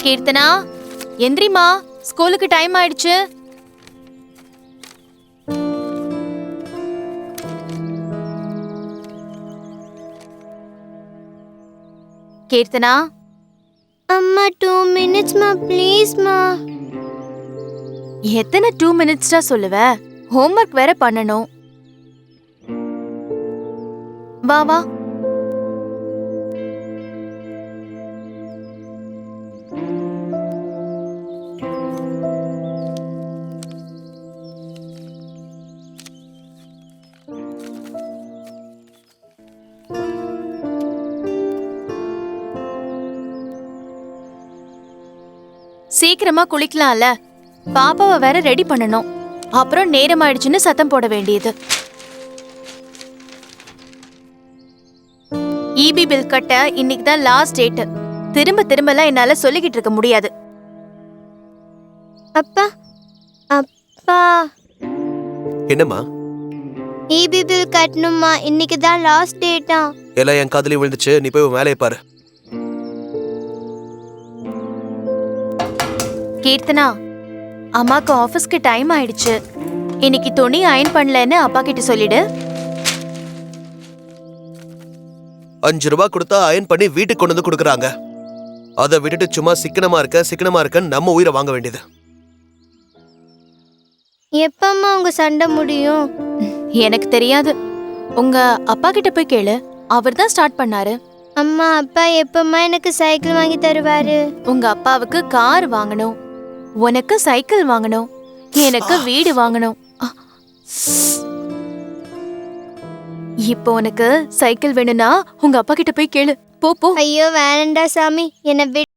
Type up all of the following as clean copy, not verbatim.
கீர்த்தனா, எந்திரிமா, ஸ்கூலுக்கு டைம் ஆயிடுச்சு. கீர்த்தனா. அம்மா 2 minutes மா, ப்ளீஸ் மா. எத்தனை 2 minutes சொல்லுவ? ஹோம்வொர்க் வேற பண்ணணும். வா வா. சீக்கிரமா குளிக்கலாம்ல. பாப்பாவை வேற ரெடி பண்ணணும். அப்புறம் நேரம் ஆயிடுச்சுன்னு சத்தம் போட வேண்டியது. இபி பில் கட்ட இன்னைக்கு தான் லாஸ்ட் டேட். திரும்ப திரும்பலாம் என்னால சொல்லிக்கிட்டு இருக்க முடியாது. அப்பா அப்பா, என்னம்மா? இபி பில் கட்டணுமா, இன்னைக்கு தான் லாஸ்ட் டேட்டா. எல்லாம் என் காதுலயும் விழுந்துச்சு. நீ போய் வேலையை பாரு. கீர்த்தனா, அம்மாக்கு ஆபீஸ்க்கு டைம் ஆயிடுச்சு. இன்னைக்கு துணி அயன் பண்ணலன்னு அப்பா கிட்ட சொல்லிடு. 5 ரூபாய் கொடுத்தா அயன் பண்ணி வீட்டுக்கு கொண்டு வந்து கொடுக்குறாங்க. அதை விட்டுட்டு சும்மா சிக்கனமா இருக்க நம்ம உயிரை வாங்க வேண்டியது. எப்பம்மா உங்க சண்டை முடியும்? எனக்கு தெரியாது. உங்க அப்பா கிட்ட போய் கேளு. அவர் தான் ஸ்டார்ட் பண்ணாரு. அம்மா, அப்பா எப்பம்மா எனக்கு சைக்கிள் வாங்கி தருவாரு? உங்க அப்பாவுக்கு கார் வாங்கணும், உனக்கு சைக்கிள் வாங்கணும், எனக்கு வீடு வாங்கணும். இப்போ உனக்கு சைக்கிள் வேணும்னா உங்க அப்பா கிட்ட போய் கேளு. போ போ. ஐயோ வேணண்டா சாமி, என்ன விட்டு.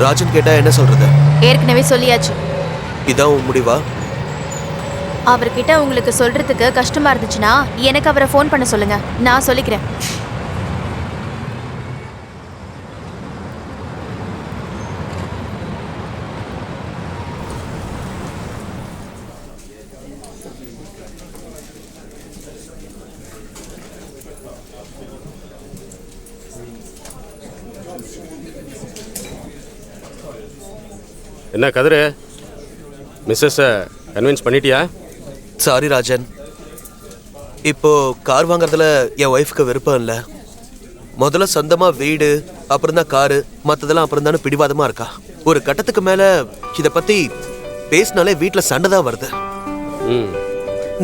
ராஜன் கேட்டா என்ன சொல்றது? ஏற்கனவே சொல்லியாச்சு. இதான் உன் முடிவா? அவர்கிட்ட உங்களுக்கு சொல்றதுக்கு கஷ்டமா இருந்துச்சுன்னா எனக்கு அவரை ஃபோன் பண்ண சொல்லுங்க, நான் சொல்லிக்கிறேன். என்ன கதிரு, மிஸ்ஸஸ் கன்வின்ஸ் பண்ணிட்டியா? சாரி ராஜன், இப்போ கார் வாங்குறதுல என் ஒய்ஃப்க்கு விருப்பம் இல்லை. முதல்ல சொந்தமா வீடு, அப்புறம் தான் காரு, மற்றதெல்லாம் அப்புறம் தானே பிடிவாதமா இருக்கா. ஒரு கட்டத்துக்கு மேல இதை பத்தி பேசினாலே வீட்டில் சண்டை தான் வருது.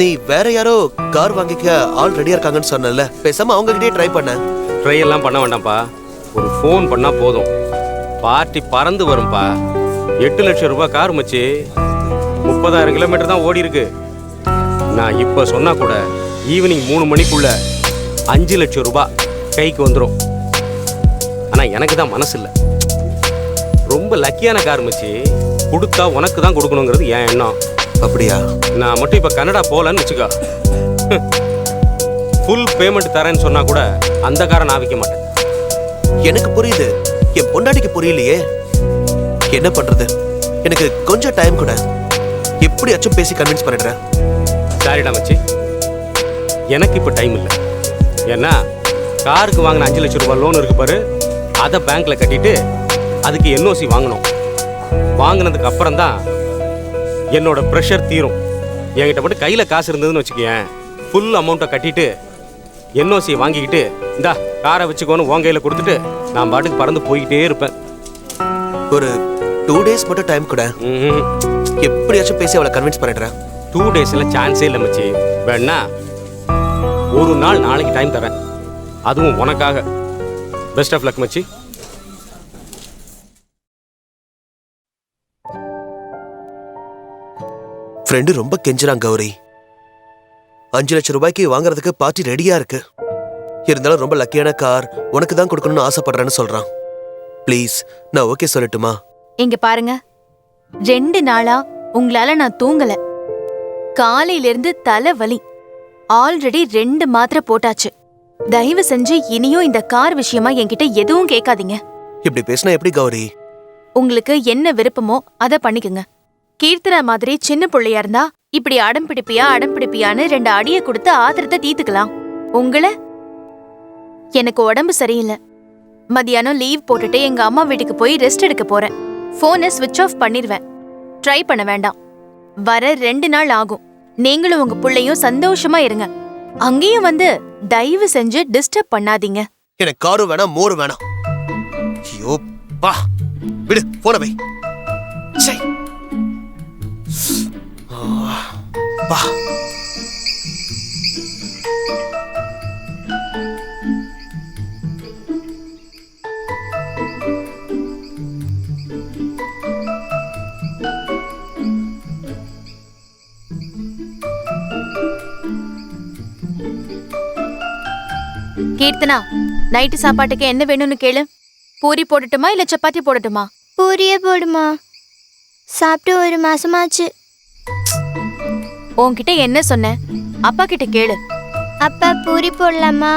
நீ வேற யாரோ கார் வாங்கிக்க ஆள் ரெடியா இருக்காங்கன்னு சொன்னல, பேசாம அவங்க கிட்டே ட்ரை பண்ண. ட்ரை எல்லாம் பண்ண வேண்டாம்ப்பா, ஒரு ஃபோன் பண்ணா போதும், பார்ட்டி பறந்து வரும்பா. 8 லட்சம் ரூபாய் கார் மச்சி, 30,000 கிலோமீட்டர் தான் ஓடி இருக்கு. நான் இப்போ சொன்னா கூட ஈவினிங் 3 மணிக்குள்ள 5 லட்சம் ரூபாய் கைக்கு வந்துடும். ஆனால் எனக்கு தான் மனசு இல்லை. ரொம்ப லக்கியான கார் மச்சி, கொடுத்தா உனக்கு தான் கொடுக்கணுங்கிறது என் எண்ணம். அப்படியா? நான் மட்டும் இப்போ கனடா போகலன்னு வச்சுக்கோ, ஃபுல் பேமெண்ட் தரேன்னு சொன்னா கூட அந்த காரை நான் விற்க மாட்டேன். எனக்கு புரியுது, என் பொண்டாட்டிக்கு புரியலையே. என்ன பண்றது? எனக்கு கொஞ்சம் டைம் கூட, எப்படியாச்சும் பேசி கன்வின்ஸ் பண்ணிடுறேன். சரிடா மச்சி, எனக்கு இப்போ டைம் இல்லை. ஏன்னா காருக்கு வாங்கின 5 லட்சம் ரூபாய் லோன் இருக்கு பாரு, அதை பேங்க்ல கட்டிட்டு அதுக்கு என்ஓசி வாங்கணும். வாங்கினதுக்கு அப்புறம் தான் என்னோட ப்ரெஷர் தீரும். என்கிட்ட மட்டும் கையில் காசு இருந்ததுன்னு வச்சுக்கேன், ஃபுல் அமௌண்ட்டை கட்டிட்டு என்ஓசியை வாங்கிக்கிட்டு இந்தா காரை வச்சுக்கோன்னு உன் கையில் கொடுத்துட்டு நான் பாட்டுக்கு பறந்து போய்கிட்டே இருப்பேன். ஒரு 2 days மட்டும் டைம் கூட. ம்ஹும். எப்படியாச்சும் பேசி அவளை கன்வின்ஸ் பண்ணிடுறேன். 2 daysல சான்ஸே இல்லை மச்சி. வேணா ஒரு நாள் நாளைக்கு டைம் தரேன், அதுவும் உனக்காக. பெஸ்ட் ஆஃப் லக் மச்சி. ஃப்ரெண்டு ரொம்ப கெஞ்சுறான் கௌரி. 5 லட்சம் ரூபாய்க்கு வாங்குறதுக்கு பார்ட்டி ரெடியா இருக்கு. இருந்தாலும் ரொம்ப லக்கியான கார் உனக்கு தான் கொடுக்கணும்னு ஆசைப்படுறேன்னு சொல்றான். ப்ளீஸ் நான் ஓகே சொல்லட்டுமா? இங்க பாருங்க, 2 நாளா உங்களால நான் தூங்கல. காலையில இருந்து தலை வலி. ஆல்ரெடி 2 மாத்திரை போட்டாச்சு. தயவு செஞ்சு இனியும் இந்த கார் விஷயமா என்கிட்ட எதுவும் கேட்காதீங்க. இப்படி பேசினா எப்படி கௌரி? உங்களுக்கு என்ன விருப்பமோ அதை பண்ணிக்கங்க. கீர்த்தனா மாதிரி சின்ன பிள்ளையா இருந்தா இப்படி அடம் பிடிப்பியான்னு 2 அடிய கொடுத்து ஆத்திரத்தை தீத்துக்கலாம். உங்களை எனக்கு உடம்பு சரியில்லை. மதியானம் லீவ் போட்டுட்டு எங்க அம்மா வீட்டுக்கு போய் ரெஸ்ட் எடுக்க போறேன். போனை ஸ்விட்ச் ஆஃப் பண்ணிருவேன். ட்ரை பண்ண வேண்டாம். வர 2 நாள் ஆகும். நீங்களும் உங்க பிள்ளையும் சந்தோஷமா இருங்க. அங்கேயும் வந்து தயவு செஞ்சு டிஸ்டர்ப் பண்ணாதீங்க. எனக்கு காரும் வேணாம், மோரும் வேணாம். ஐயோ பா, விடு போன வை. சை பா. கீர்த்தனா, நைட்டு சாப்பாட்டுக்கு என்ன வேணும்னு கேளு. பூரி போடட்டுமா இல்ல சப்பாத்தி போடட்டுமா? பூரியே போடுமா. சாப்பிட்டு 1 மாசமாச்சு. உன்கிட்ட என்ன சொன்னேன்? அப்பா கிட்ட கேளு. அப்பா பூரி போடலாமா?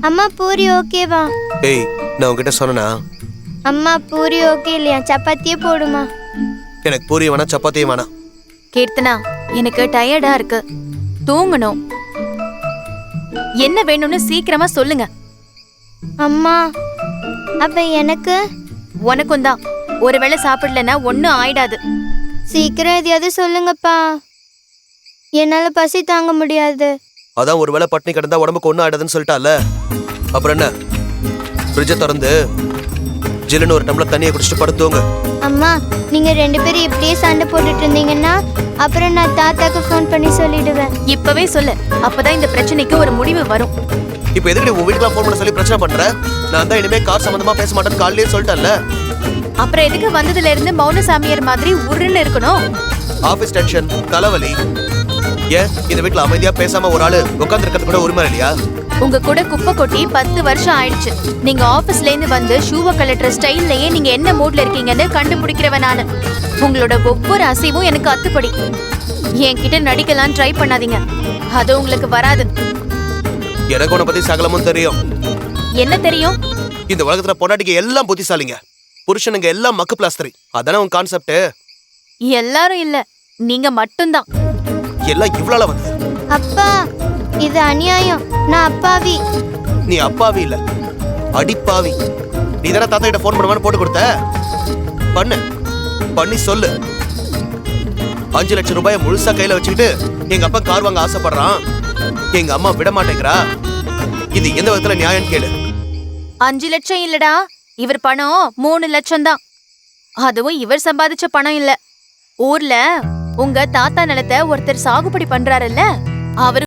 அம்மா பூரி ஓகேவா? ஏய், நான் உன்கிட்ட சொன்னனா? அம்மா பூரி ஓகே இல்லையா? சப்பாத்தியே போடுமா. எனக்கு பூரி வேணாம், சப்பாத்தியும் வேணாம். கீர்த்தனா, எனக்கு டயர்டா இருக்கு, தூங்கணும். என்ன வேணும்னு சீக்கிரமா சொல்லுங்க. அம்மா அப்ப எனக்கு? உனக்கும் தான். ஒருவேளை சாப்பிடலன்னா ஒன்னும் ஆயிடாது. சீக்கிரம் எதையாவது சொல்லுங்கப்பா, என்னால பசி தாங்க முடியாது. அதான் ஒருவேளை பட்னி கிடந்தா உடம்புக்கு ஒன்றும் ஆயிடாதுன்னு சொல்லிட்டால, அப்புறம் என்ன? ஃப்ரிட்ஜை திறந்து ஜில்லுன்னு ஒரு டம்ளர் தண்ணியை குடிச்சிட்டு படுத்துவங்க. அம்மா நீங்க 2 பேரும் இப்படியே சண்டை போட்டுட்டு இருந்தீங்கன்னா அப்புறம் நான் தாத்தாக்கு ஃபோன் பண்ணி சொல்லிடுவேன். இப்பவே சொல்லு, அப்பதான் இந்த பிரச்சனைக்கு ஒரு முடிவு வரும். இப்போ எதுக்கு உன் வீட்டுக்குலாம் ஃபோன் பண்ண சொல்லி பிரச்சனை பண்ற? நான் தான் இனிமே கார் சம்பந்தமா பேச மாட்டேன்னு காலையிலேயே சொல்லிட்டேன்ல. அப்புறம் எதுக்கு வந்ததுல இருந்து மௌன சாமியார் மாதிரி உருன்னு இருக்கணும்? ஆபீஸ் டென்ஷன், தலைவலி. ஏன் இந்த வீட்டுல அமைதியா பேசாம ஒரு ஆளு உட்கார்ந்து இருக்கிறது கூட உரிமை இல்லையா? உங்க கூட குப்பை கொட்டி 10 வருஷம் ஆயிடுச்சு. நீங்க ஆபீஸ்ல இருந்து வந்து ஷூவை கலட்டுற ஸ்டைல்லயே நீங்க என்ன மூட்ல இருக்கீங்கன்னு கண்டுபிடிக்கிறவ நானு. உங்களோட ஒவ்வொரு அசைவும் எனக்கு அத்துப்படி. என்கிட்ட நடிக்கலாம் ட்ரை பண்ணாதீங்க, அது உங்களுக்கு வராது. எனக்கு உன்னை பத்தி சகலமும் தெரியும். என்ன தெரியும்? இந்த உலகத்துல பொண்டாட்டிக்கு எல்லாம் புத்திசாலிங்க, புருஷனுங்க எல்லாம் மக்கு பிளாஸ்தரி. அதானே உன் கான்செப்ட்? எல்லாரும் இல்ல, நீங்க மட்டும்தான். எல்லாம் இவ்வளவு வந்து. அப்பா இது அநியாயம். நான் அப்பாவி. நீ அப்பாவி இல்ல, அடிப்பாவி. நீ தானே தாத்தா கிட்ட போன் பண்ணுவான்னு போட்டு கொடுத்த. பண்ணி சொல்லு. 5 லட்சம் ரூபாயை முழுசா கையில வச்சுக்கிட்டு எங்க அப்பா கார் வாங்க ஆசைப்படுறான், எங்க அம்மா விட மாட்டேங்கிறா. இது எந்த விதத்துல நியாயம் கேளு. 5 லட்சம் இல்லடா, இவர் பணம் 3 லட்சம் தான். அதுவும் இவர் சம்பாதிச்ச பணம் இல்ல. ஊர்ல உங்க தாத்தா நிலத்தை ஒருத்தர் சாகுபடி பண்றாருல்ல, அவரு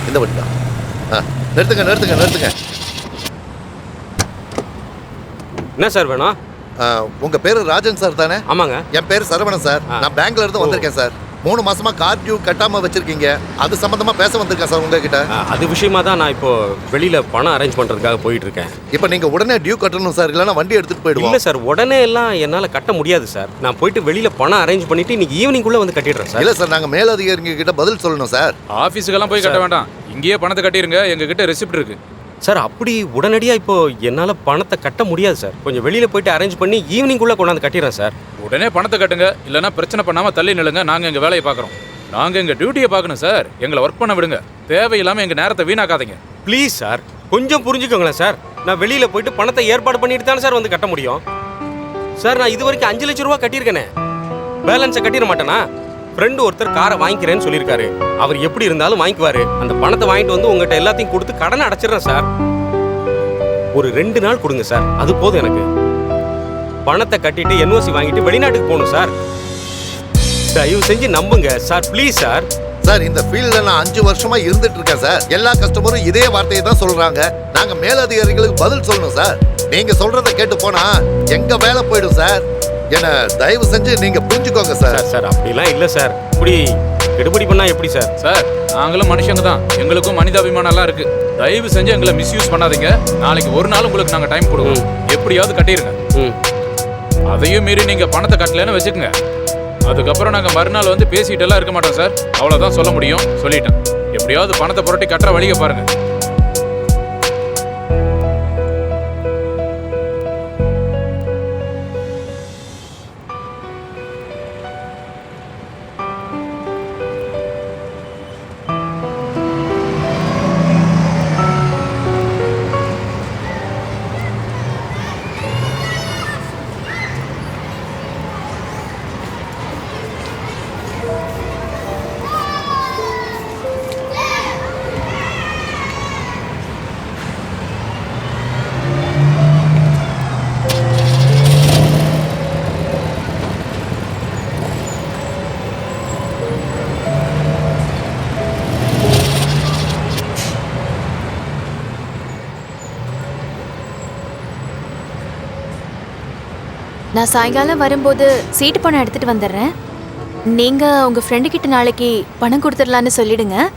இந்த வண்டி தான். நிறுத்துங்க. என்ன சார் வேணும்? உங்க பேரு ராஜன் சார் தானே? ஆமாங்க. என் பேரு சரவணன் சார். நான் பேங்க்ல இருந்து வந்திருக்கேன் சார். 3 மாசமா கார் டியூ கட்டாம வச்சிருக்கீங்க. அது சம்பந்தமா பேச வந்திருக்கேன் சார் உங்ககிட்ட. அது விஷயமா தான் நான் இப்போ வெளியில பணம் அரேஞ்ச் பண்றதுக்காக போயிட்டு இருக்கேன். இப்போ நீங்க உடனே டியூ கட்டணும் சார், இல்லைன்னா வண்டி எடுத்துட்டு போயிடுவோம். இல்ல சார், உடனே எல்லாம் என்னால கட்ட முடியாது சார். நான் போயிட்டு வெளியில பணம் அரேஞ்ச் பண்ணிட்டு இன்னைக்கு ஈவினிங் குள்ள வந்து கட்டிடுறேன் சார். இல்ல சார், நாங்க மேலதிகாரிங்க கிட்ட பதில் சொல்லணும் சார். ஆபீஸுக்கெல்லாம் போய் கட்ட வேண்டாம், இங்கேயே பணத்தை கட்டிருங்க. எங்க கிட்ட ரெசிப்ட் இருக்கு சார். அப்படி உடனடியா இப்போ என்னால பணத்தை கட்ட முடியாது சார். கொஞ்சம் வெளியில போயிட்டு அரேஞ்ச் பண்ணி ஈவினிங் குள்ள கொண்டாந்து கட்டிடுறேன் சார். உடனே பணத்தை கட்டுங்க, இல்லைன்னா பிரச்சனை பண்ணாம தள்ளி நில்லுங்க. நாங்க எங்க வேலையை பார்க்குறோம். நாங்க எங்க டியூட்டியை பார்க்கணும் சார். எங்களை ஒர்க் பண்ண விடுங்க. தேவையில்லாம எங்க நேரத்தை வீணாக்காதீங்க ப்ளீஸ் சார், கொஞ்சம் புரிஞ்சுக்கோங்களேன் சார். நான் வெளியில போயிட்டு பணத்தை ஏற்பாடு பண்ணிட்டு தானே சார் வந்து கட்ட முடியும். சார், நான் இது வரைக்கும் 5 லட்சம் ரூபா கட்டியிருக்கேனே, பேலன்ஸை கட்டிட மாட்டேனா? ஃப்ரெண்டு ஒருத்தர் காரை வாங்கிக்கிறேன்னு சொல்லியிருக்காரு. அவர் எப்படி இருந்தாலும் வாங்கிக்குவாரு. அந்த பணத்தை வாங்கிட்டு வந்து உங்ககிட்ட எல்லாத்தையும் கொடுத்து கடனை அடைச்சிடுறேன் சார். ஒரு 2 நாள் கொடுங்க சார், அது போதும் எனக்கு. பணத்தை கட்டிட்டு NOC வாங்கிட்டு வெளிநாட்டுக்கு போகணும் சார். தயவு செஞ்சு நம்புங்க சார், ப்ளீஸ் சார். சார், இந்த ஃபீல்ட்ல நான் 5 வருஷமா இருந்துட்டு இருக்கேன் சார். எல்லா கஸ்டமரும் இதே வார்த்தையை தான் சொல்றாங்க. நாங்க மேலதிகாரிகளுக்கு பதில் சொல்லணும் சார். நீங்க சொல்றதை கேட்டு போனா எங்க வேலை போயிடும் சார். என்ன தயவு செஞ்சு நீங்க புரிஞ்சுக்கோங்க சார். சார் அப்படிலாம் இல்லை சார். இப்படி கெடுபடி பண்ணா எப்படி சார்? சார், நாங்களும் மனுஷங்க தான், எங்களுக்கும் மனிதாபிமானம் எல்லாம் இருக்கு. தயவு செஞ்சு எங்களை மிஸ்யூஸ் பண்ணாதீங்க. நாளைக்கு ஒரு நாள் உங்களுக்கு நாங்க டைம் கொடுவோம். எப்படியாவது கட்டிருங்க. அதையும் மீறி நீங்க பணத்தை கட்டலன்னு வச்சுக்கோங்க, அதுக்கப்புறம் நாங்க மறுநாள் வந்து பேசிட்டு எல்லாம் இருக்க மாட்டோம் சார். அவ்வளவுதான் சொல்ல முடியும், சொல்லிட்டேன். எப்படியாவது பணத்தை புரட்டி கட்டுற வழியை பாருங்க. நான் சாயங்காலம் வரும்போது சீட்டு பணம் எடுத்துட்டு வந்துடுறேன். நீங்க உங்க ஃப்ரெண்டு கிட்ட நாளைக்கு பணம் கொடுத்துடலான்னு சொல்லிடுங்க.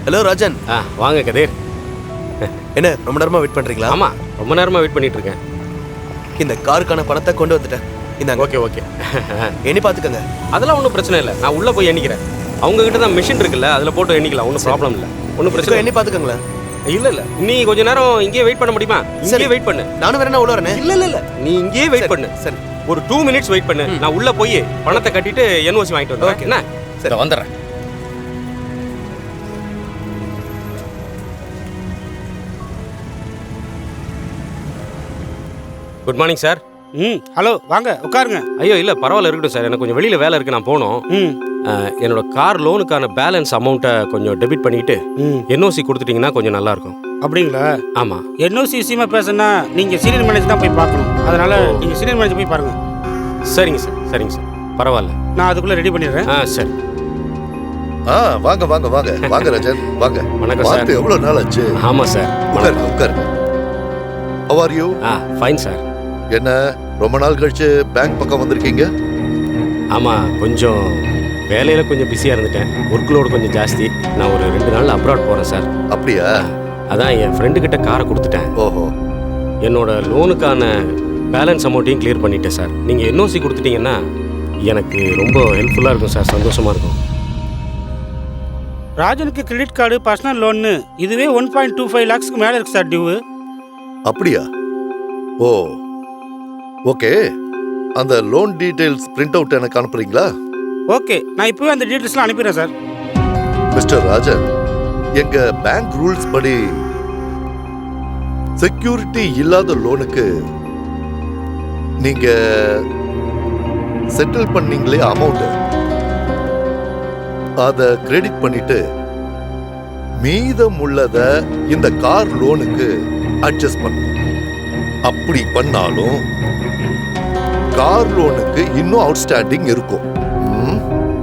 ஹலோ ராஜன். வாங்க கதிர். என்ன ரொம்ப நேரமா வெயிட் பண்றீங்களா? ஆமா, ரொம்ப நேரமா வெயிட் பண்ணிட்டு இருக்கேன். இந்த காருக்கான பணத்தை கொண்டு வந்துட்டேன். இந்தாங்க. ஓகே. எண்ணி பாத்துக்கங்க. அதெல்லாம் ஒன்றும் பிரச்சனை இல்லை, நான் உள்ள போய் எண்ணிக்கிறேன். அவங்க கிட்ட தான் மிஷின் இருக்குல்ல, அதுல போட்டு எண்ணிக்கலாம். ஒன்றும் ப்ராப்ளம் இல்லை, ஒன்றும் பிரச்சனை. எண்ணி பாத்துக்கங்களேன். இல்ல நீ கொஞ்ச நேரம் இங்கேயே வெயிட் பண்ண முடியுமா? இங்கேயே வெயிட் பண்ணு. நானும் வேணா உள்ள வரேன். இல்ல நீ இங்கேயே வெயிட் பண்ணு. சரி, ஒரு 2 மினிட்ஸ் வெயிட் பண்ணு. நான் உள்ள போய் பணத்தை கட்டிட்டு NOC வாங்கிட்டு வந்துடுறேன். என்ன? சரி, வந்துடுறேன். Good morning sir. ஹலோ, வாங்க உட்காருங்க. ஐயோ இல்லை, பரவாயில்ல, இருக்கட்டும் சார். எனக்கு கொஞ்சம் வெளியில் வேலை இருக்குது, நான் போகணும். என்னோட கார் லோனுக்கான பேலன்ஸ் அமௌண்ட்டை கொஞ்சம் டெபிட் பண்ணிட்டு NOC கொடுத்துட்டீங்கன்னா கொஞ்சம் நல்லாயிருக்கும். அப்படிங்களா? ஆமாம். NOC விஷயமா பேசுனா நீங்கள் சீனியர் மேனேஜர் தான் போய் பார்க்கணும். அதனால் நீங்கள் சீனியர் மேனேஜர் போய் பாருங்கள். சரிங்க சார், பரவாயில்ல, நான் அதுக்குள்ளே ரெடி பண்ணிடுறேன். சரி. வாங்க ராஜன், வாங்க. வணக்கம் சார். எவ்வளவு நாள் ஆச்சு? ஆமாம் சார். உட்காருங்க. How are you? Fine sir. என்ன ரொம்ப நாள் கழிச்சு பேங்க் பக்கம் வந்திருக்கீங்க? ஆமாம், கொஞ்சம் வேலையில் கொஞ்சம் பிஸியாக இருந்துட்டேன். ஒர்க் லோடு கொஞ்சம் ஜாஸ்தி. நான் ஒரு 2 நாள் அப்ராட் போகிறேன் சார். அப்படியா? அதான் என் ஃப்ரெண்டு கிட்ட காரை கொடுத்துட்டேன். ஓஹோ. என்னோட லோனுக்கான பேலன்ஸ் அமௌண்ட்டையும் கிளியர் பண்ணிட்டேன் சார். நீங்கள் NOC கொடுத்துட்டீங்கன்னா எனக்கு ரொம்ப ஹெல்ப்ஃபுல்லாக இருக்கும் சார், சந்தோஷமாக இருக்கும். ராஜனுக்கு கிரெடிட் கார்டு, பர்சனல் லோன்னு இதுவே 1.25 lakhsக்கு மேலே இருக்கு சார் டியூ. அப்படியா? ஓ, ஓகே. அந்த லோன் டீடைல்ஸ் பிரிண்ட் அவுட் எனக்கு அனுப்புறீங்களா? ஓகே, நான் இப்போவே அந்த டீட்டெயில்ஸ்லாம் அனுப்பிடுறேன் சார். மிஸ்டர் ராஜன், எங்க பேங்க் ரூல்ஸ் படி செக்யூரிட்டி இல்லாத லோனுக்கு நீங்க செட்டில் பண்ணீங்களே அமௌண்ட், அத கிரெடிட் பண்ணிட்டு மீதம் உள்ளத இந்த கார் லோனுக்கு அட்ஜஸ்ட் பண்ணணும். அப்படி பண்ணாலும் கார் லோனுக்கு இன்னும் அவுட்ஸ்டாண்டிங் இருக்கும்.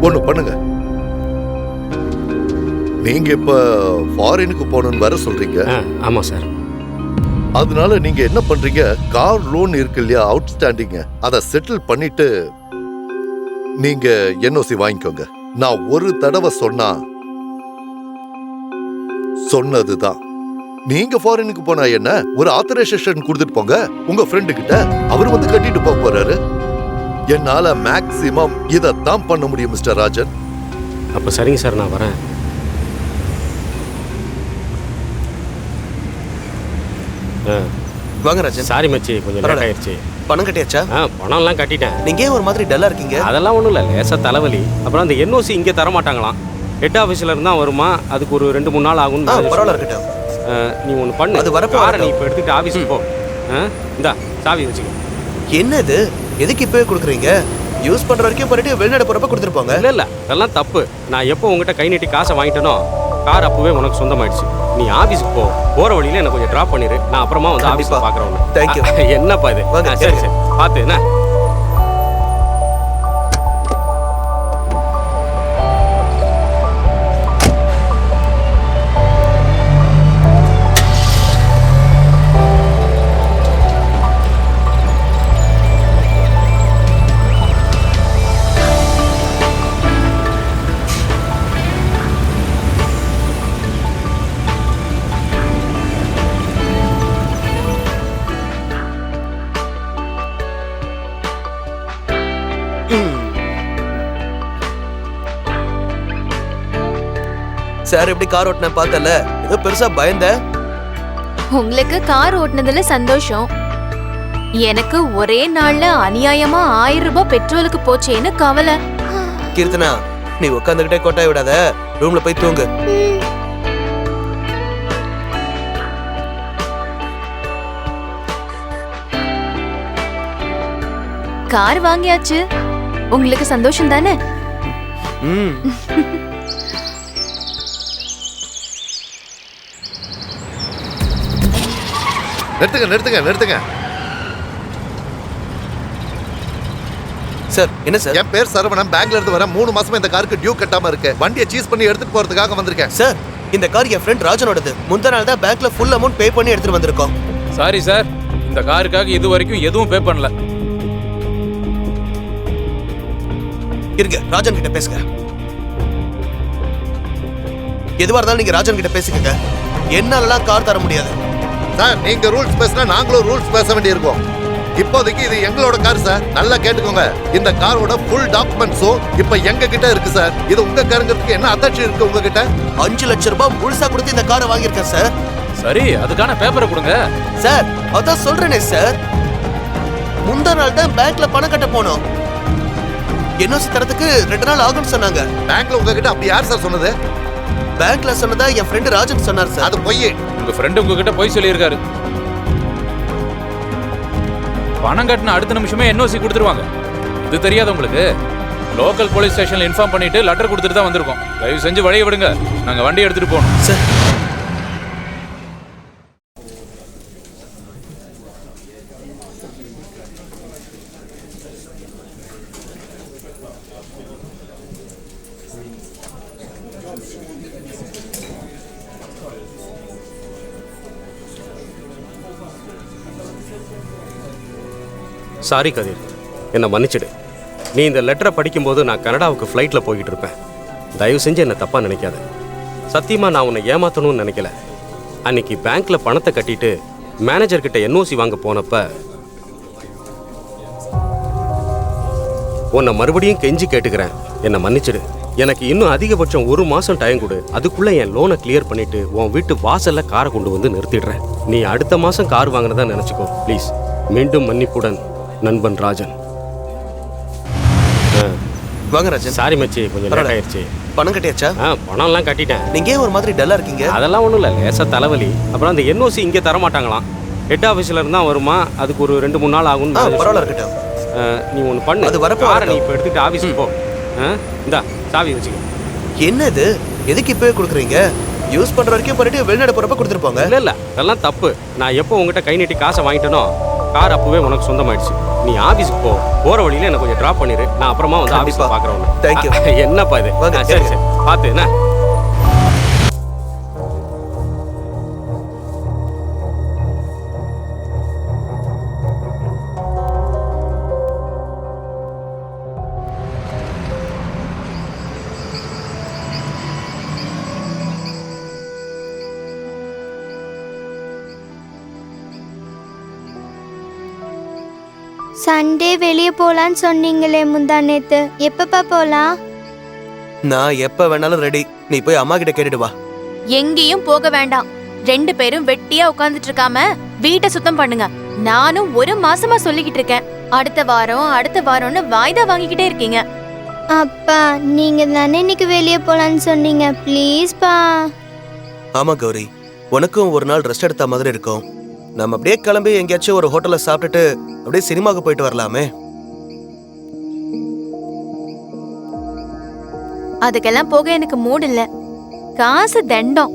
ஒண்ணு பண்ணுங்க, நீங்க இப்ப ஃபாரினுக்கு போகணும்னு வர சொல்றீங்க. ஆமாம் சார். அதனால நீங்க என்ன பண்றீங்க, கார் லோன் இருக்கு இல்லையா அவுட்ஸ்டாண்டிங், அதை செட்டில் பண்ணிட்டு நீங்க என்ஓசி வாங்கிக்கோங்க. நான் ஒரு தடவை சொன்னதுதான். நீங்க ஃபாரினுக்கு போனா என்ன, ஒரு ஆத்தரைசேஷன் கொடுத்துட்டு போங்க உங்க ஃப்ரெண்டு கிட்ட, அவர் வந்து கட்டிட்டு போக போறாரு. என்னால மேக்சிமம் இதத்தான் பண்ண முடியும் மிஸ்டர் ராஜன். அப்போ சரிங்க சார், நான் வரேன். வாங்க ராஜன். சாரி மச்சி, கொஞ்சம் லேட் ஆயிடுச்சு. பணம் கட்டியாச்சா? பணம்லாம் கட்டிட்டேன். நீங்க ஏன் ஒரு மாதிரி டல்லா இருக்கீங்க? அதெல்லாம் ஒன்றும் இல்லை, லேசாக தலைவலி. அப்புறம் அந்த என்ஓசி இங்கே தர மாட்டாங்களாம், ஹெட் ஆஃபீஸில் இருந்தால் வருமா, அதுக்கு ஒரு 2-3 நாள் ஆகும். பரவாயில்ல இருக்கட்டும். நீ ஒன்று பண்ணு, அது வரப்போ காரை நீ இப்போ எடுத்துகிட்டு ஆஃபீஸுக்கு போ. இந்தா சாவி வச்சுக்க. என்னது, எதுக்கு இப்பவே கொடுக்குறீங்க? யூஸ் பண்ற வரைக்கும் பண்ணிட்டு வெளிநாடு போறப்ப கொடுத்துருப்பாங்க. இல்லை அதெல்லாம் தப்பு. நான் எப்போ உங்ககிட்ட கை நீட்டி காசை வாங்கிட்டேனோ கார் அப்பவே உனக்கு சொந்தமாயிடுச்சு. நீ ஆஃபீஸுக்கு போ, போகிற வழியில எனக்கு கொஞ்சம் ட்ராப் பண்ணிடு. நான் அப்புறமா வந்து ஆஃபீஸில் பார்க்குறேன். தேங்க்யூ. என்னப்பா இது? சரி சரி, பார்த்து என்ன. சார் எப்படி கார் ஓட்டின பார்த்தல, ஏதோ பெருசா பயந்த. உங்களுக்கு கார் ஓட்டுனதுல சந்தோஷம், எனக்கு ஒரே நாள்ல அநியாயமா 1000 ரூபாய் பெட்ரோலுக்கு போச்சேன்னு கவலை. கீர்த்தனா, நீ உட்காந்துக்கிட்டே கொட்டாய் விடாத, ரூம்ல போய் தூங்கு. கார் வாங்கியாச்சு, உங்களுக்கு சந்தோஷம் தானே? நிறுத்துங்க. சார் என்ன சார்? என் பேர் சரவணன், பேங்க்ல இருந்து வரேன். 3 மாசமா இந்த காருக்கு டியூ கட்டாம இருக்கு. வண்டியை சீஸ் பண்ணி எடுத்துட்டு போறதுக்காக வந்திருக்கேன். சார், இந்த கார் என் ஃப்ரெண்ட் ராஜனோடது. முந்தா நாள் தான் பேங்க்ல ஃபுல் அமௌண்ட் பே பண்ணி எடுத்துட்டு வந்திருக்கோம். சாரி சார், இந்த காருக்காக இது வரைக்கும் எதுவும் பே பண்ணல. இருங்க, ராஜன் கிட்ட பேசுங்க. எதுவா இருந்தாலும் நீங்க ராஜன் கிட்ட பேசிக்கங்க. என்னாலலாம் கார் தர முடியாது. சார், நீங்க ரூல்ஸ் பேசினா நாங்களும் ரூல்ஸ் பேச வேண்டியிருக்கும். இப்போதைக்கு இது எங்களோட கார் சார், நல்லா கேட்டுக்கோங்க. இந்த காரோட ஃபுல் டாக்குமெண்ட்ஸும் இப்ப எங்க கிட்ட இருக்கு சார். இது உங்க காருங்கிறதுக்கு என்ன அத்தாட்சி இருக்கு உங்ககிட்ட? 5 லட்சம் ரூபாய் முழுசா கொடுத்து இந்த காரை வாங்கியிருக்கேன் சார். சரி, அதுக்கான பேப்பரை கொடுங்க. சார், அதான் சொல்றேனே சார், முந்தா நாள் தான் பேங்க்ல பணம் கட்ட போனோம். என்ஓசி தரத்துக்கு 2 நாள் ஆகும்னு சொன்னாங்க. பேங்க்ல உங்ககிட்ட அப்படி யார் சார் சொன்னது? பேங்க்ல சொன்னதா என் ஃப்ரெண்ட் ராஜன் சொன்னார் சார். அது பொய். உங்க ஃப்ரெண்டு உங்ககிட்ட போய் சொல்லியிருக்காரு. பணம் கட்டின அடுத்த நிமிஷமே என்ஓசி கொடுத்துருவாங்க. இது தெரியாத உங்களுக்கு? லோக்கல் போலீஸ் ஸ்டேஷன்ல இன்ஃபார்ம் பண்ணிட்டு லெட்டர் கொடுத்துட்டு தான் வந்திருக்கோம். தயவு செஞ்சு வழியை விடுங்க, நாங்க வண்டி எடுத்துட்டு போகணும். சார், சாரி கதிர், என்னை மன்னிச்சிடு. நீ இந்த லெட்டரை படிக்கும்போது நான் கனடாவுக்கு ஃப்ளைட்டில் போய்கிட்டு இருப்பேன். தயவு செஞ்சு என்னை தப்பாக நினைக்காத. சத்தியமாக நான் உன்னை ஏமாற்றணும்னு நினைக்கல. அன்னைக்கு பேங்க்கில் பணத்தை கட்டிட்டு மேனேஜர்கிட்ட என்ஓசி வாங்க போனப்ப உன்னை மறுபடியும் கெஞ்சி கேட்டுக்கிறேன், என்னை மன்னிச்சிடு. எனக்கு இன்னும் அதிகபட்சம் 1 மாதம் டைம் கொடு. அதுக்குள்ளே என் லோனை கிளியர் பண்ணிவிட்டு உன் வீட்டு வாசலில் காரை கொண்டு வந்து நிறுத்திடுறேன். நீ அடுத்த மாதம் கார் வாங்கினதா நினச்சிக்கோ ப்ளீஸ். மீண்டும் மன்னிப்புடன், நண்பன் ராஜன். வாங்க ராஜன். சாரி மச்சி, கொஞ்சம் லேட் ஆயிடுச்சு. பணம் கட்டியாச்சா? பணம்லாம் கட்டிட்டேன். நீங்க ஏன் ஒரு மாதிரி டல்லா இருக்கீங்க? அதெல்லாம் ஒன்றும் இல்லை, லேசாக தலைவலி. அப்புறம் அந்த என்ஓசி இங்கே தரமாட்டாங்களாம். ஹெட் ஆஃபீஸில் இருந்தால் வருமா, அதுக்கு ஒரு 2-3 நாள் ஆகும்னு. பரவாயில்ல இருக்கட்டும். நீ ஒன்று பண்ணு, அது வரப்போ காரை நீ இப்போ எடுத்துகிட்டு ஆஃபீஸுக்கு போ. இந்தா சாவி வச்சுக்க. என்ன இது? எதுக்கு இப்பவே கொடுக்குறீங்க? யூஸ் பண்ற வரைக்கும் பண்ணிட்டு வெளிநாடு போறப்ப கொடுத்துருப்பாங்க. இல்லை அதெல்லாம் தப்பு. நான் எப்போ உங்ககிட்ட கை நீட்டி காசை வாங்கிட்டேனோ கார் அப்பவே உனக்கு சொந்தமாயிடுச்சு. நீ ஆஃபீஸுக்கு போ, போகிற வழியில எனக்கு கொஞ்சம் ட்ராப் பண்ணிடு. நான் அப்புறமா வந்து ஆஃபீஸில் பார்க்குறேன். தேங்க்யூ. என்னப்பா இது? சரி பார்த்து என்ன. சண்டே வெளியே போலான்னு சொன்னீங்களே முந்தா நேத்து, எப்பப்பா போலாம்? நான் எப்ப வேணாலும் ரெடி. நீ போய் அம்மா கிட்ட கேட்டுட்டு வா. எங்கேயும் போக வேண்டாம். 2 பேரும் வெட்டியா உட்கார்ந்துட்டு இருக்காம வீட்டை சுத்தம் பண்ணுங்க. நானும் 1 மாசமா சொல்லிக்கிட்டு இருக்கேன், அடுத்த வாரம்னு வாய்தா வாங்கிக்கிட்டே இருக்கீங்க. அப்பா நீங்க தானே இன்னைக்கு வெளியே போலான்னு சொன்னீங்க, ப்ளீஸ்பா. ஆமா கௌரி, உனக்கும் ஒரு நாள் ரெஸ்ட் எடுத்த மாதிரி இருக்கும். நம்ம அப்படியே கிளம்பி எங்கேயாச்சும் ஒரு ஹோட்டல்ல சாப்பிட்டுட்டு அப்படியே சினிமாவுக்கு போயிட்டு வரலாமே. அதுக்கெல்லாம் போக எனக்கு மூட் இல்ல. காசு தண்டம்.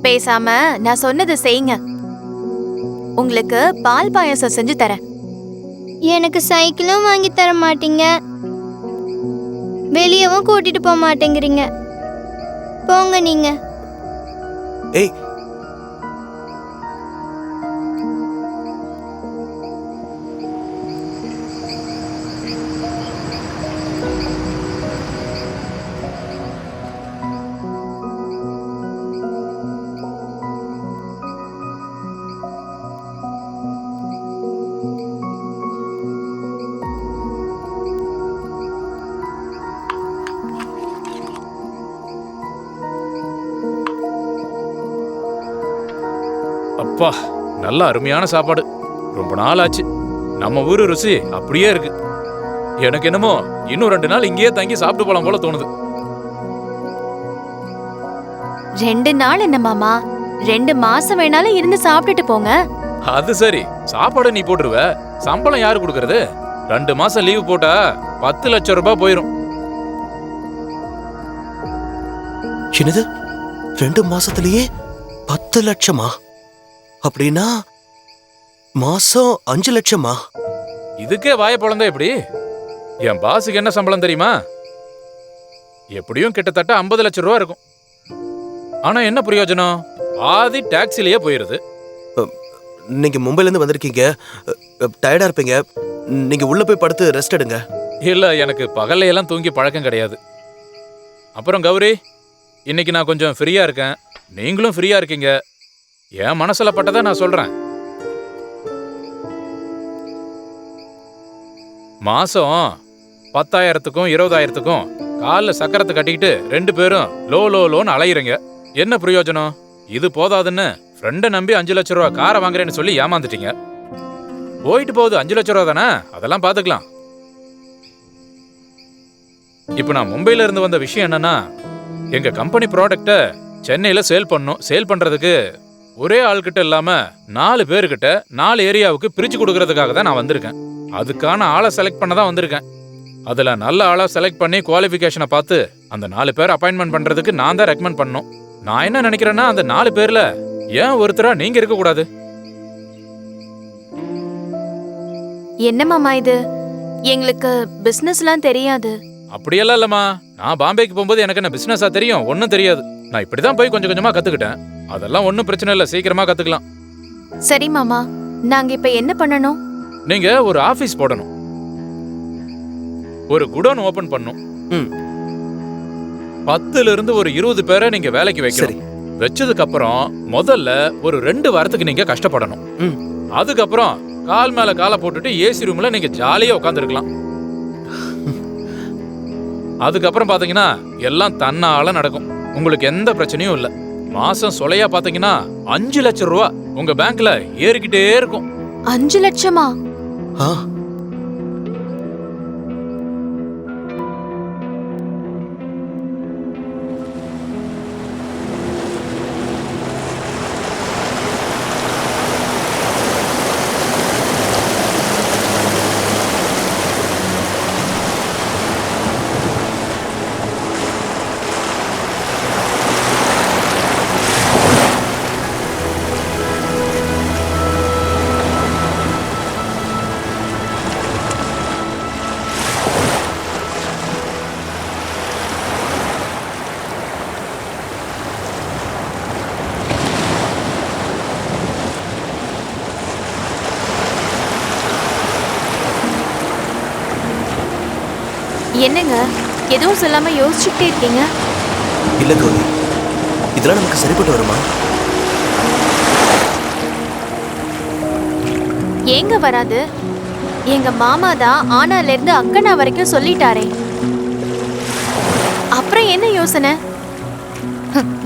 பேசாம நான் சொன்னது செய்யுங்க. உங்களுக்கு பால் பாயாசம் செஞ்சு தரேன். எனக்கு சைக்கிளும் வாங்கி தர மாட்டீங்க, வெளியவும் கூட்டிட்டு போக மாட்டேங்கிறீங்க. போங்க நீங்க. ஏய், அப்பா நல்ல அருமையான சாப்பாடு. ரொம்ப நாள் ஆச்சு. நம்ம ஊரு ருசி அப்படியே இருக்கு. எனக்கு என்னமோ இன்னும் 2 நாள் இங்கேயே தங்கி சாப்பிட்டு போலாம் போல தோணுது. 2 நாள் என்ன மாமா, 2 மாசம் வேணாலும் இருந்து சாப்பிட்டுட்டு போங்க. அது சரி, சாப்பாடு நீ போட்டுருவ, சம்பளம் யாரு கொடுக்கறது? 2 மாசம் லீவு போட்டா 10 லட்சம் ரூபாய் போயிரும். என்னது 2 மாசத்துலயே 10 லட்சமா? அப்படின்னா மாசம் 5 லட்சமா? இதுக்கே வாய பொழந்தா எப்படி? என் பாஸுக்கு என்ன சம்பளம் தெரியுமா? எப்படியும் கிட்டத்தட்ட 50 லட்சம் ரூபா இருக்கும். ஆனா என்ன பிரயோஜனம்? பாதி டாக்ஸிலேயே போயிருது. நீங்க மும்பைல இருந்து வந்திருக்கீங்க, டயர்டா இருப்பீங்க. நீங்க உள்ள போய் படுத்து ரெஸ்ட் எடுங்க. இல்ல, எனக்கு பகல்ல எல்லாம் தூங்கி பழக்கம் கிடையாது. அப்புறம் கௌரி, இன்னைக்கு நான் கொஞ்சம் ஃப்ரீயா இருக்கேன், நீங்களும் ஃப்ரீயா இருக்கீங்க. என் மனசுல பட்டதை நான் சொல்றேன். மாசம் 10,000க்கும் 20,000க்கும் காலில் சக்கரத்தை கட்டிக்கிட்டு 2 பேரும் லோன்னு அலையிறீங்க. என்ன பிரயோஜனம்? இது போதாதுன்னு ஃப்ரெண்டை நம்பி 5 லட்சம் ரூபா காரை வாங்குறேன்னு சொல்லி ஏமாந்துட்டீங்க. போயிட்டு போகுது 5 லட்சம் ரூபா தானே, அதெல்லாம் பாத்துக்கலாம். இப்போ நான் மும்பையில இருந்து வந்த விஷயம் என்னன்னா, எங்க கம்பெனி ப்ராடக்ட்டை சென்னையில சேல் பண்ணணும். சேல் பண்றதுக்கு ஒரே ஆள்கிட்ட இல்லாம 4 பேர்கிட்ட 4 ஏரியாவுக்கு பிரிச்சு கொடுக்கறதுக்காக தான் நான் வந்திருக்கேன். அதுக்கான ஆளை செலக்ட் பண்ண தான் வந்திருக்கேன். அதுல நல்ல ஆளா செலக்ட் பண்ணி குவாலிஃபிகேஷனை பார்த்து அந்த 4 பேர் அப்பாயின்மெண்ட் பண்றதுக்கு நான் தான் ரெக்கமெண்ட் பண்ணணும். நான் என்ன நினைக்கிறேன்னா, அந்த 4 பேர்ல ஏன் ஒருத்தரா நீங்க இருக்க கூடாது? என்ன மாமா இது? எங்களுக்கு பிசினஸ்லாம் தெரியாது. அப்படியெல்லாம் இல்லம்மா, நான் பாம்பேக்கு போகும்போது எனக்கு என்ன பிசினஸா தெரியும்? ஒன்னும் தெரியாது. நான் இப்படிதான் போய் கொஞ்சம் கொஞ்சமா கத்துக்கிட்டேன். அதெல்லாம் ஒன்னும் பிரச்சனை இல்லை, சீக்கிரமா கத்துக்கலாம். சரி மாமா, நாங்க இப்ப என்ன பண்ணணும்? நீங்க ஒரு ஆபீஸ் போடணும், ஒரு குடோன் ஓபன் பண்ணணும். 10ல இருந்து ஒரு 20 பேரை நீங்க வேலைக்கு வைக்கணும். வச்சதுக்கு அப்புறம் முதல்ல ஒரு 2 வாரத்துக்கு நீங்க கஷ்டப்படணும். அதுக்கப்புறம் கால் மேல காலை போட்டுட்டு ஏசி ரூம்ல நீங்க ஜாலியா உட்காந்துருக்கலாம். அதுக்கப்புறம் பாத்தீங்கன்னா எல்லாம் தன்னால நடக்கும், உங்களுக்கு எந்த பிரச்சனையும் இல்ல. மாசம் சொலையா பாத்தீங்கன்னா 5 லட்சம் ரூபா உங்க பேங்க்ல ஏறிக்கிட்டே இருக்கும். 5 லட்சமா? என்னங்க எதுவும் சொல்லாம யோசிச்சுக்கிட்டே இருக்கீங்க? இல்ல கௌரி, இதெல்லாம் நமக்கு சரிப்பட்டு வருமா? ஏங்க வராது? எங்க மாமா தான் ஆனால இருந்து அக்கனா வரைக்கும் சொல்லிட்டாரே. அப்புறம் என்ன யோசனை?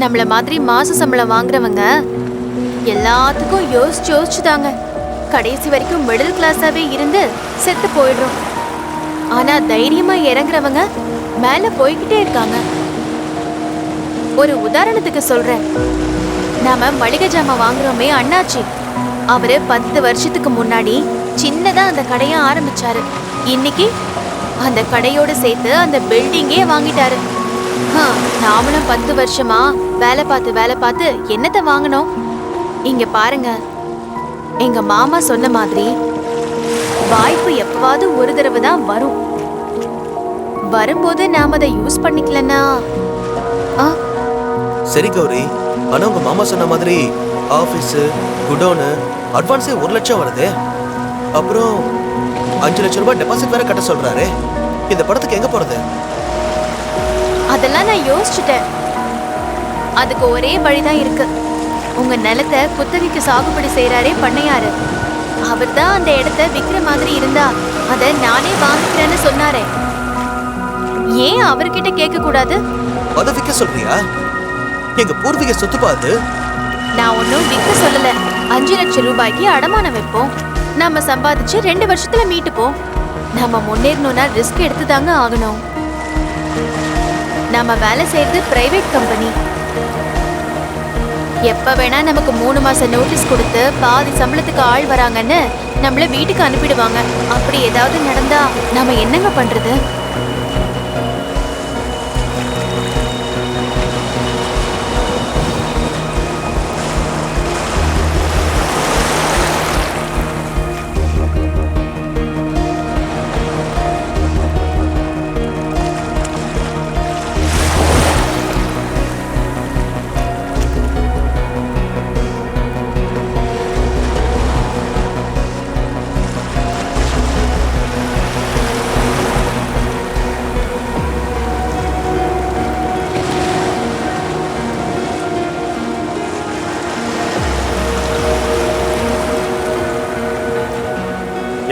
நம்மள மாதிரி மாச சம்பளம் வாங்குறவங்க எல்லாத்துக்கும் யோசிச்சு யோசிச்சுதாங்க கடைசி வரைக்கும் மிடில் கிளாஸாவே இருந்து செத்து போயிடுறோம். ஆனா தைரியமா இறங்குறவங்க மேல போய்கிட்டே இருக்காங்க. ஒரு உதாரணத்துக்கு சொல்றேன். நாம மளிகை ஜாமான் வாங்குறோமே அண்ணாச்சி, அவரு 10 வருஷத்துக்கு முன்னாடி சின்னதா அந்த கடையை ஆரம்பிச்சாரு. இன்னைக்கு அந்த கடையோட சேர்த்து அந்த பில்டிங்கே வாங்கிட்டாரு. நாமளும் 10 வருஷமா வேலை பார்த்து என்னத்தை வாங்கணும்? இங்க பாருங்க, எங்க மாமா சொன்ன மாதிரி வாய்ப்பு எப்பவாவது ஒரு தடவை தான் வரும். வரும்போது நாம அதை யூஸ் பண்ணிக்கலன்னா சரி கௌரி, ஆனா உங்க மாமா சொன்ன மாதிரி ஆபீஸ் குடோனு அட்வான்ஸே 1 லட்சம் வருது. அப்புறம் 5 லட்சம் ரூபாய் டெபாசிட் வேற கட்ட சொல்றாரு. இந்த படத்துக்கு எங்க போறது? அதெல்லாம் நான் யோசிச்சுட்டேன். அதுக்கு ஒரே வழிதான் இருக்கு. உங்க நிலத்தை குத்தகைக்கு சாகுபடி செய்யறாரே பண்ணையாரு, அவர் தான் அந்த இடத்த விக்கிற மாதிரி இருந்தா அத நானே வாங்கிக்கிறேன்னு சொன்னாரே. ஏன் அவர்கிட்ட கேட்க கூடாது? அதை விற்க சொல்றியா? எங்க பூர்வீக சொத்து பாது. நான் ஒன்னும் விற்க சொல்லல. 5 லட்சம் ரூபாய்க்கு அடமானம் வைப்போம். நம்ம சம்பாதிச்சு 2 வருஷத்துல மீட்டுப்போம். நம்ம முன்னேறணும்னா ரிஸ்க் எடுத்துதாங்க ஆகணும். நம்ம வேலை செய்யறது பிரைவேட் கம்பெனி. எப்ப வேணா நமக்கு 3 மாசம் நோட்டீஸ் கொடுத்து பாதி சம்பளத்துக்கு ஆள் வராங்கன்னு நம்மள வீட்டுக்கு அனுப்பிடுவாங்க. அப்படி ஏதாவது நடந்தா நாம என்னங்க பண்றது?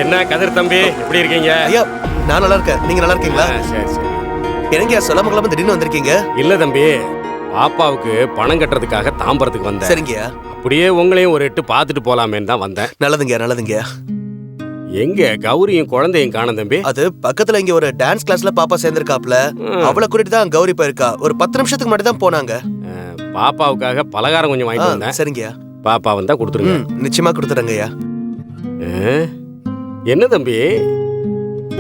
என்ன கதிர் தம்பி, எப்படி இருக்கீங்க? ஐயா, நான் நல்லா இருக்கேன். நீங்க நல்லா இருக்கீங்களா? சரி சரி. என்னங்க சொல்லாம கொள்ளாம திடீர்னு வந்திருக்கீங்க? இல்ல தம்பி, பாப்பாவுக்கு பணம் கட்டுறதுக்காக தாம்பரத்துக்கு வந்தேன். சரிங்கய்யா. அப்படியே உங்களையும் ஒரு எட்டு பார்த்துட்டு போலாமேன்னு தான் வந்தேன். நல்லதுங்க நல்லதுங்க. எங்க கௌரியும் குழந்தையும் காணும் தம்பி? அது பக்கத்துல இங்க ஒரு டான்ஸ் கிளாஸ்ல பாப்பா சேர்ந்திருக்காப்ல. அவளை கூட்டிட்டு தான் கௌரி போயிருக்கா. ஒரு 10 நிமிஷத்துக்கு மட்டும் தான் போனாங்க. பாப்பாவுக்காக பலகாரம் கொஞ்சம் வாங்கிட்டு வந்தேன். சரிங்கய்யா. பாப்பா வந்தா கொடுத்துருங்க. நிச்சயமா கொடுத்துறேங்கய்யா. என்ன தம்பி,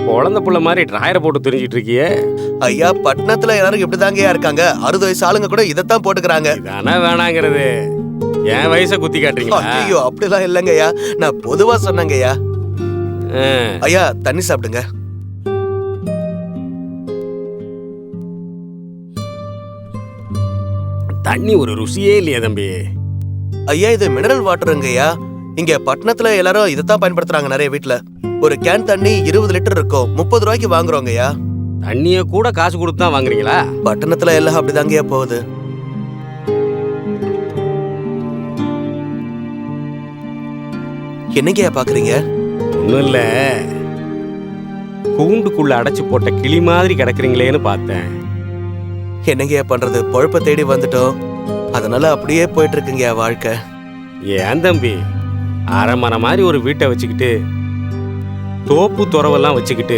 குழந்தை புள்ள மாதிரி டிராயரை போட்டு தெரிஞ்சிட்டு இருக்கிய? ஐயா, பட்டணத்துல எல்லாரும் இப்படிதாங்கயா இருக்காங்க. 60 வயசு ஆளுங்க கூட இதத்தான் போட்டுக்கிறாங்க. இதானே வேணாங்கிறது. என் வயசை குத்தி காட்டுறீங்களா? ஐயோ, அப்படிலாம் இல்லங்கய்யா, நான் பொதுவா சொன்னேங்கய்யா. ஐயா, தண்ணி சாப்பிடுங்க. தண்ணி ஒரு ருசியே இல்லையா தம்பி? ஐயா, இது மினரல் வாட்டருங்கய்யா. இங்க பட்டணத்துல எல்லாரும் இதத்தான் பயன்படுத்துறாங்க நிறைய வீட்டுல. ஒரு கேன் தண்ணி 20 லிட்டர் இருக்கும். 30 ரூபாய்க்கு வாங்குறோங்கய்யா. தண்ணிய கூட காசு கொடுத்து தான் வாங்குறீங்களா? பட்டணத்துல எல்லாம் அப்படிதாங்கய்யா போகுது. என்னங்கய்யா பாக்குறீங்க? ஒண்ணும் இல்ல, கூண்டுக்குள்ள அடைச்சு போட்ட கிளி மாதிரி கிடக்குறீங்களேன்னு பார்த்தேன். என்னங்கய்யா பண்றது, பொழப்ப தேடி வந்துட்டோம். அதனால அப்படியே போயிட்டு இருக்குங்கய்யா வாழ்க்கை. ஏன் தம்பி, அரைமனை மாதிரி ஒரு வீட்டை வச்சுக்கிட்டு தோப்பு துறவெல்லாம் வச்சுக்கிட்டு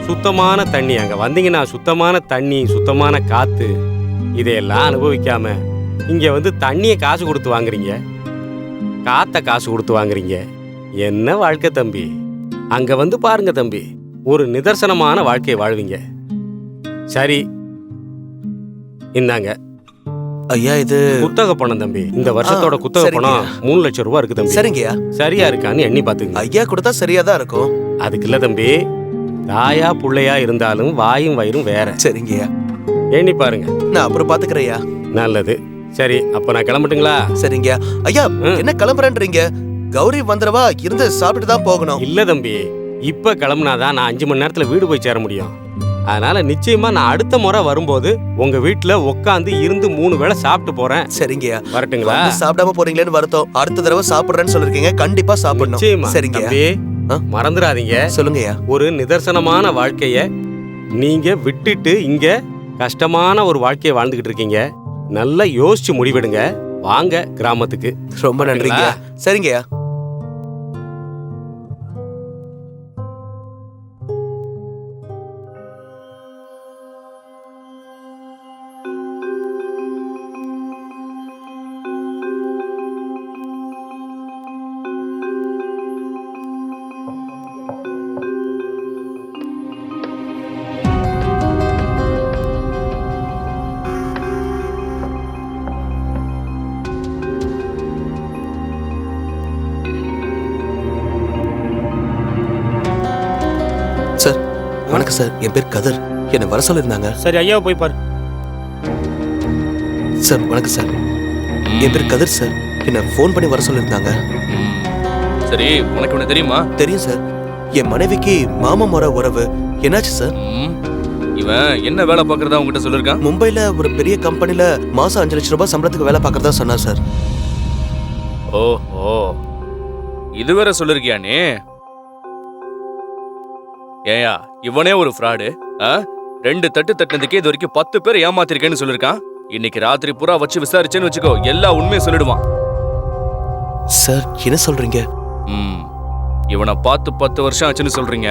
சுத்தமான தண்ணி, அங்க வந்தீங்கன்னா சுத்தமான தண்ணி, சுத்தமான காத்து, இதையெல்லாம் அனுபவிக்காம இங்க வந்து தண்ணியை காசு கொடுத்து வாங்குறீங்க, காத்த காசு கொடுத்து வாங்குறீங்க. என்ன வாழ்க்கை தம்பி? அங்க வந்து பாருங்க தம்பி, ஒரு நிதர்சனமான வாழ்க்கையை வாழ்வீங்க. சரி, இந்தாங்க ஐயா, இது குத்தகை பணம் தம்பி. இந்த வருஷத்தோட குத்தகை பணம் 3 லட்சம் ரூபாய் இருக்கு தம்பி. சரிங்கய்யா. சரியா இருக்கான்னு எண்ணி பாத்துங்க. ஐயா கொடுத்தா சரியா தான் இருக்கும். அதுக்கு இல்ல தம்பி, தாயா புள்ளையா இருந்தாலும் வாயும் வயிறும் வேற. சரிங்கய்யா, எண்ணி பாருங்க. நான் அப்புறம் பாத்துக்கிறேயா. நல்லது. சரி, அப்ப நான் கிளம்பட்டுங்களா? சரிங்கய்யா. ஐயா, என்ன கிளம்புறேன்றீங்க? கௌரி வந்துடவா? இருந்து சாப்பிட்டு தான் போகணும். இல்ல தம்பி, இப்ப கிளம்புனாதான் நான் 5 மணி நேரத்துல வீடு போய் சேர முடியும். அதனால நிச்சயமா நான் அடுத்த முறை வரும்போது உங்க வீட்டுல உட்காந்து இருந்து 3 வேளை சாப்பிட்டு போறேன். சரிங்கய்யா. வரட்டுங்களா? வந்து சாப்பிடாம போறீங்களேன்னு வருத்தம். அடுத்த தடவை சாப்பிடுறேன்னு சொல்லிருக்கீங்க, கண்டிப்பா சாப்பிடணும். நிச்சயமா. சரிங்கய்யா. தம்பி, மறந்துடாதீங்க. சொல்லுங்கய்யா. ஒரு நிதர்சனமான வாழ்க்கைய நீங்க விட்டுட்டு இங்க கஷ்டமான ஒரு வாழ்க்கையை வாழ்ந்துகிட்டு இருக்கீங்க. நல்லா யோசிச்சு முடிவெடுங்க. வாங்க கிராமத்துக்கு. ரொம்ப நன்றிங்க. சரிங்கய்யா. சார் வணக்கம் சார். என் பேர் கதர். என்னை வர சொல்லியிருந்தாங்க. சரி, ஐயாவை போய் பாரு. சார் வணக்கம் சார். என் பேர் கதர் சார். என்னை ஃபோன் பண்ணி வர சொல்லியிருந்தாங்க. சரி, உனக்கு ஒண்ணு தெரியுமா? தெரியும் சார். என் மனைவிக்கு மாமா முறை உறவு. என்னாச்சு சார்? இவன் என்ன வேலை பார்க்கறதா உங்ககிட்ட சொல்லிருக்கான்? மும்பைல ஒரு பெரிய கம்பெனில மாசம் 5 லட்சம் ரூபாய் சம்பளத்துக்கு வேலை பார்க்கறதா சொன்னார் சார். ஓஹோ, இது வேற சொல்லிருக்கியா நீ? ஏயா, இவனே ஒரு ஃப்ராடு. 2 தட்டு தட்டினதுக்கே இது வரைக்கும் 10 பேர் ஏமாத்திருக்கேன்னு சொல்லிருக்கான். இன்னைக்கு ராத்திரி பூரா வச்சு விசாரிச்சேன்னு வச்சுக்கோ, எல்லா உண்மையும் சொல்லிடுவான். சார் என்ன சொல்றீங்க? இவனை பார்த்து 10 வருஷம் ஆச்சுன்னு சொல்றீங்க.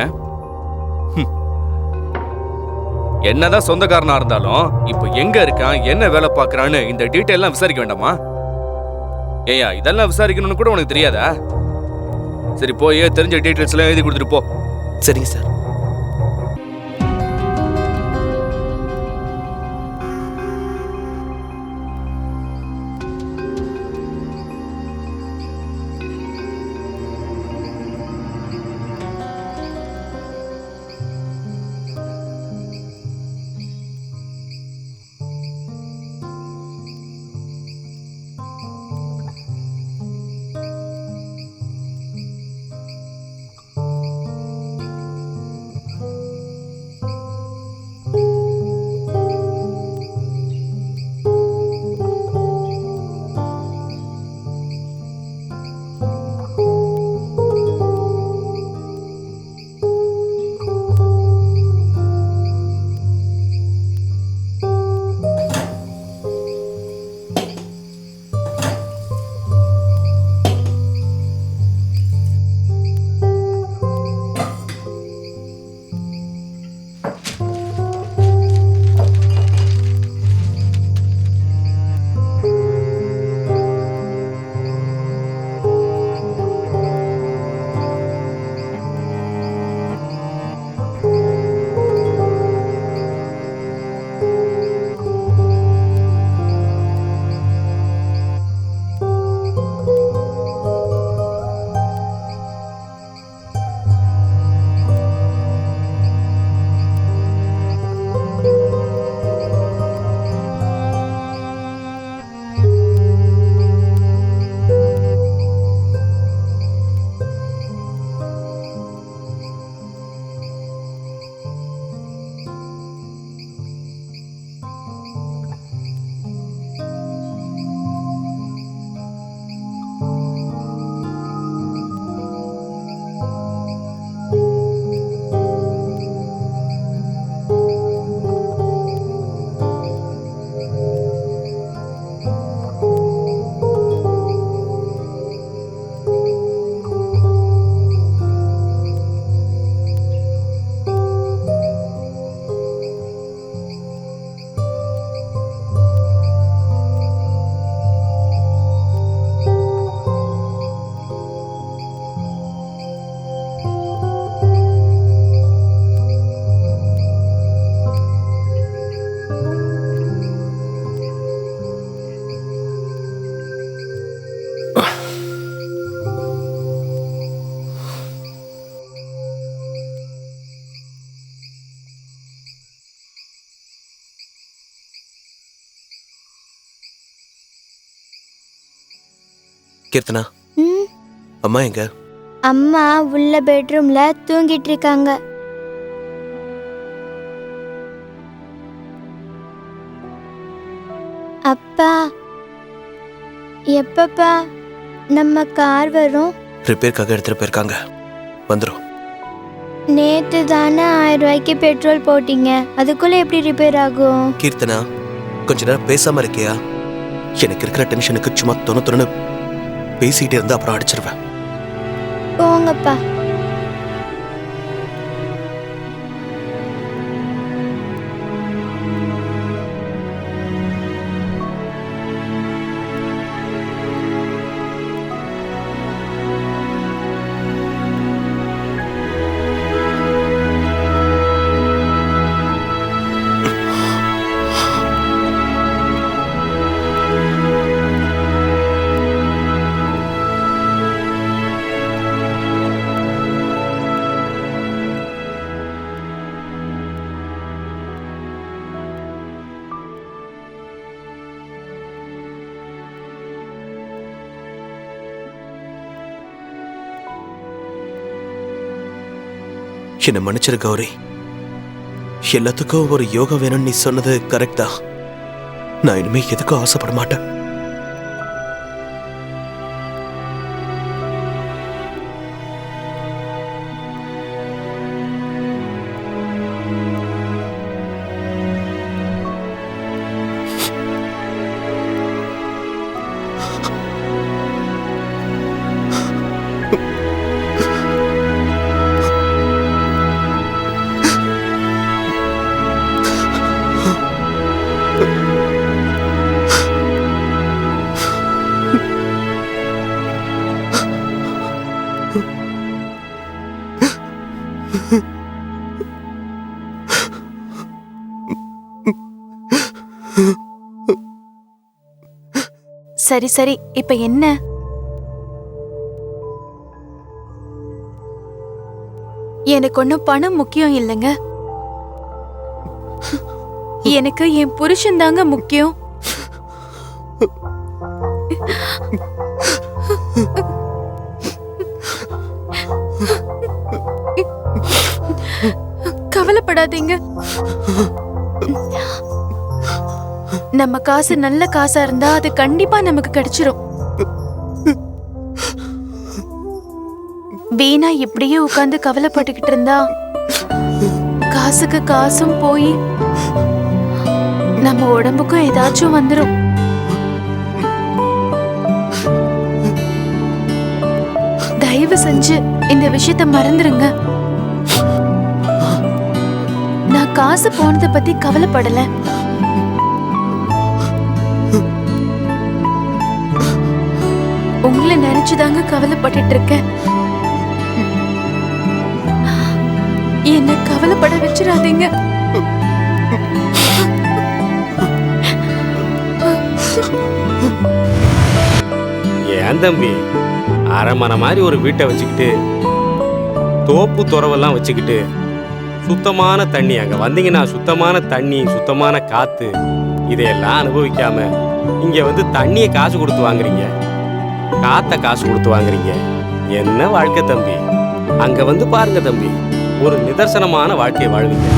என்னதான் சொந்தக்காரனா இருந்தாலும் இப்ப எங்க இருக்கான், என்ன வேலை பார்க்கறான்னு இந்த டீட்டெயில் எல்லாம் விசாரிக்க வேண்டாமா? ஏயா, இதெல்லாம் விசாரிக்கணும்னு கூட உனக்கு தெரியாதா? சரி, போய் தெரிஞ்ச டீட்டெயில்ஸ் எல்லாம் எழுதி கொடுத்துட்டு போ. சரிங்க சார். கீர்த்தனா, அம்மா எங்க? அம்மா உள்ள பெட்ரூம்ல தூங்கிட்டு இருக்காங்க. எப்பப்பா நம்ம கார் வரும்? ரிப்பேருக்காக எடுத்துட்டு போயிருக்காங்க, வந்துடும். நேத்து தானே 1000 ரூபாய்க்கு பெட்ரோல் போட்டீங்க, அதுக்குள்ள எப்படி ரிப்பேர் ஆகும்? கீர்த்தனா, கொஞ்ச நேரம் பேசாம இருக்கியா? எனக்கு இருக்கிற டென்ஷனுக்கு சும்மா தொண்ணு பேசிக்கிட்டே இருந்தா அப்புறம் அடிச்சிருவேன். போங்கப்பா. என்ன மன்னிச்சிரு கௌரி. எல்லாத்துக்கும் ஒரு யோகம் வேணும்னு நீ சொன்னது கரெக்ட் தான். நான் இனிமே எதுக்கும் ஆசைப்பட மாட்டேன். சரி சரி, இப்ப என்ன? எனக்கு ஒன்னும் பணம் முக்கியம் இல்லைங்க. எனக்கு என் புருஷன் தாங்க முக்கியம். கவலைப்படாதீங்க, நம்ம காசு நல்ல காசா இருந்தா அது கண்டிப்பா நமக்கு கிடைச்சிரும். வீணா இப்படியே உட்கார்ந்து கவலைப்பட்டுக்கிட்டு இருந்தா காசுக்கு காசும் போய் நம்ம உடம்புக்கும் ஏதாச்சும் வந்துரும். தயவு செஞ்சு இந்த விஷயத்த மறந்துருங்க. நான் காசு போனதை பத்தி கவலைப்படல. உங்களை நினைச்சுதாங்க கவலைப்பட்டுட்டு இருக்கேன். என்ன கவலைப்பட வச்சிடாதீங்க. ஏன் தம்பி, அரமனை மாதிரி ஒரு வீட்டை வச்சுக்கிட்டு தோப்பு துறவெல்லாம் வச்சுக்கிட்டு சுத்தமான தண்ணி, அங்க வந்தீங்கன்னா சுத்தமான தண்ணி, சுத்தமான காத்து, இதையெல்லாம் அனுபவிக்காம இங்க வந்து தண்ணியை காசு கொடுத்து வாங்குறீங்க, காத்த காசு கொடுத்து வாங்குறீங்க. என்ன வாழ்க்கை தம்பி? அங்க வந்து பாருங்க தம்பி, ஒரு நிதர்சனமான வாழ்க்கையை வாழ்வீங்க.